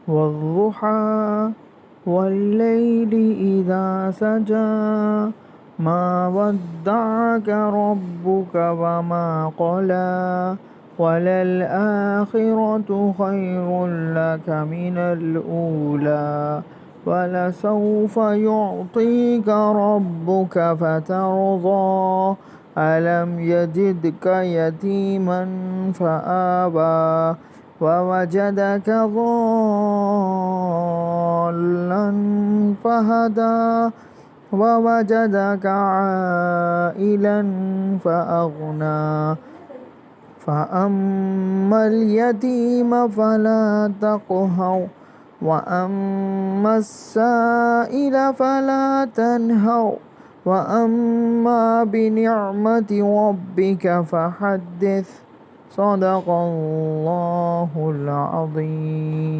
والضحى والليل إذا سجى ما ودعك ربك وما قلى وللآخرة خير لك من الأولى ولسوف يعطيك ربك فترضى ألم يجدك يتيما فآوى ووجدك ضالا فهدى ووجدك عائلا فأغنى فأما اليتيم فلا تقهر وأما السائل فلا تنهر وأما بنعمة ربك فحدث صدق الله العظيم.